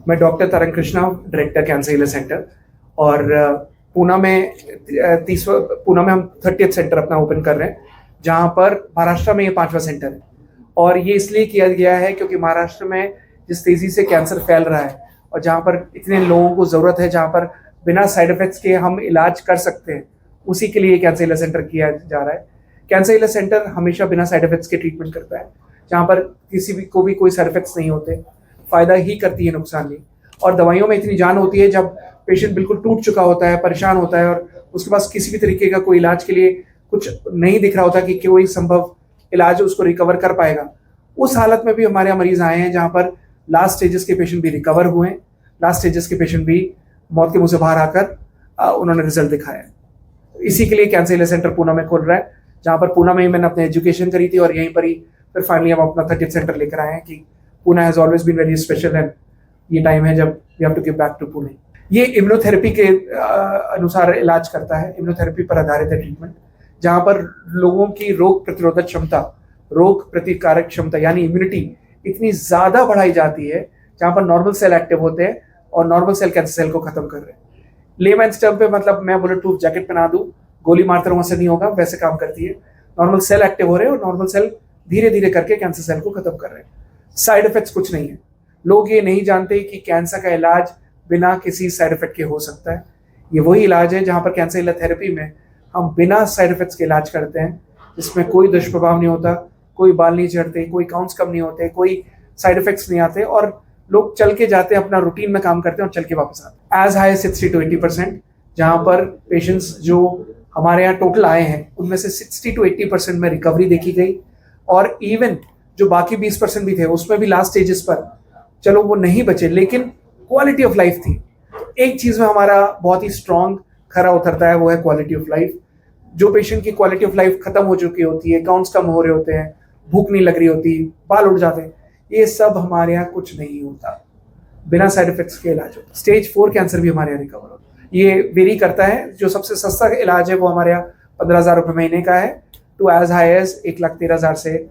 मैं डॉक्टर तरंग Krishna, director cancer healer centre. और पूना में पूना में हम 30th सेंटर अपना ओपन कर रहे हैं, जहाँ पर महाराष्ट्र में ये 5वां सेंटर है। और ये इसलिए किया गया है क्योंकि महाराष्ट्र में जिस तेज़ी से कैंसर फैल रहा है और जहाँ पर इतने लोगों को ज़रूरत है, जहाँ पर बिना साइड इफ़ेक्ट्स के हम इलाज कर सकते हैं, उसी के लिए कैंसर हीलर सेंटर किया जा रहा है। कैंसर हीलर सेंटर हमेशा बिना साइड इफ़ेक्ट्स के ट्रीटमेंट करता है, जहाँ पर किसी भी को भी कोई साइड इफ़ेक्ट्स नहीं होते, फ़ायदा ही करती है, नुकसान नहीं। और दवाइयों में इतनी जान होती है, जब पेशेंट बिल्कुल टूट चुका होता है, परेशान होता है और उसके पास किसी भी तरीके का कोई इलाज के लिए कुछ नहीं दिख रहा होता कि कोई संभव इलाज उसको रिकवर कर पाएगा, उस हालत में भी हमारे यहाँ मरीज आए हैं, जहाँ पर लास्ट स्टेजेस के पेशेंट भी रिकवर हुए हैं, लास्ट स्टेजेस के पेशेंट भी मौत के मुंह से बाहर आकर उन्होंने रिजल्ट दिखाया है। इसी के लिए कैंसर हीलर सेंटर पूना में खुल रहा है, जहाँ पर पूना में ही मैंने अपनी एजुकेशन करी थी और यहीं पर ही फिर फाइनली हम अपना 30th सेंटर लेकर आए हैं कि Poona has always been very special and ये टाइम है जब we have to give back to Pune. ये इम्यूनोथेरेपी के अनुसार इलाज करता है, इम्यूनोथेरेपी पर आधारित है ट्रीटमेंट, जहाँ पर लोगों की रोग प्रतिरोधक क्षमता, रोग प्रतिकारक क्षमता यानी इम्यूनिटी इतनी ज़्यादा बढ़ाई जाती है, जहाँ पर नॉर्मल सेल एक्टिव होते हैं और नॉर्मल सेल कैंसर सेल को खत्म कर रहे हैं। लेमैन्स टर्म पे मतलब मैं बुलेट प्रूफ जैकेट पहना दूँ, गोली मारते रहूँ, असर नहीं होगा, वैसे काम करती है। नॉर्मल सेल एक्टिव हो रहे हैं और नॉर्मल सेल धीरे धीरे करके कैंसर सेल को खत्म कर रहे हैं। साइड इफेक्ट्स कुछ नहीं है। लोग ये नहीं जानते कि कैंसर का इलाज बिना किसी साइड इफेक्ट के हो सकता है। ये वही इलाज है जहाँ पर कैंसर हीलर थेरेपी में हम बिना साइड इफेक्ट्स के इलाज करते हैं, जिसमें कोई दुष्प्रभाव नहीं होता, कोई बाल नहीं झड़ते, कोई काउंट्स कम नहीं होते, कोई साइड इफेक्ट्स नहीं आते और लोग चल के जाते हैं, अपना रूटीन में काम करते हैं और चल के वापस आते हैं। एज हाई 60 to 80%, जहाँ पर पेशेंट्स जो हमारे यहाँ टोटल आए हैं उनमें से 60 to 80% में रिकवरी देखी गई। और इवन जो बाकी 20% भी थे उसमें भी लास्ट स्टेजेस पर चलो वो नहीं बचे, लेकिन क्वालिटी ऑफ लाइफ थी। एक चीज़ में हमारा बहुत ही स्ट्रॉन्ग खरा उतरता है, वो है क्वालिटी ऑफ लाइफ। जो पेशेंट की क्वालिटी ऑफ लाइफ खत्म हो चुकी होती है, काउंट्स कम हो रहे होते हैं, भूख नहीं लग रही होती, बाल उड़ जाते हैं, ये सब हमारे यहाँ कुछ नहीं होता, बिना साइड इफेक्ट्स के इलाज होता। स्टेज 4 कैंसर भी हमारे यहाँ रिकवर होता है। ये वेरी करता है। जो सबसे सस्ता इलाज है वो हमारे यहाँ 15,000 रुपये महीने का है, टू एज हाई एज 1,13,000 से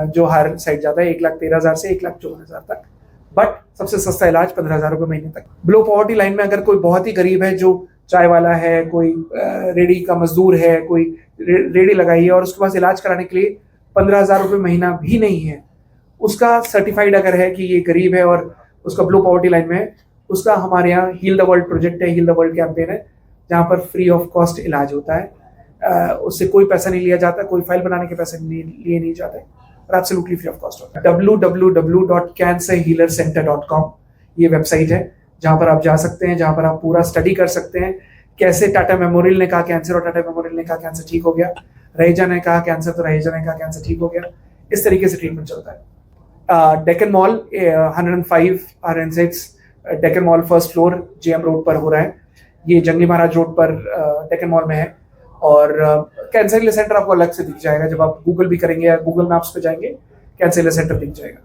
जो हर साइड जाता है 1,13,000 से 1,54,000 तक। बट सबसे सस्ता इलाज 15,000 रुपये महीने तक। बिलो पॉवर्टी लाइन में अगर कोई बहुत ही गरीब है, जो चाय वाला है, कोई रेडी का मजदूर है, कोई रेडी लगाई है और उसके पास इलाज कराने के लिए 15,000 रुपये महीना भी नहीं है, उसका सर्टिफाइड अगर है कि ये गरीब है और उसका बिलो पॉवर्टी लाइन में है, उसका हमारे यहाँ हील द वर्ल्ड प्रोजेक्ट है, हील द वर्ल्ड कैंपेन है, जहाँ पर फ्री ऑफ कॉस्ट इलाज होता है। उससे कोई पैसा नहीं लिया जाता, कोई फाइल बनाने के पैसे लिए नहीं जाते और एब्सोल्युटली फ्री ऑफ कॉस्ट होता है। www.cancerhealercenter.com ये वेबसाइट है, जहाँ पर आप जा सकते हैं, जहाँ पर आप पूरा स्टडी कर सकते हैं। कैसे टाटा मेमोरियल ने कहा कैंसर और टाटा मेमोरियल ने कहा कैंसर ठीक हो गया, रहेजा ने कहा कैंसर तो रहेजा ने कहा कैंसर ठीक हो गया, इस तरीके से ट्रीटमेंट चलता है। Deccan mall 105 RN6 Deccan mall first floor JM road पर हो रहा है। ये जंगली महाराज रोड पर डेक्कन मॉल में है। और कैंसर हीलर सेंटर आपको अलग से दिख जाएगा, जब आप गूगल भी करेंगे या गूगल मैप्स पे जाएंगे कैंसर हीलर सेंटर दिख जाएगा।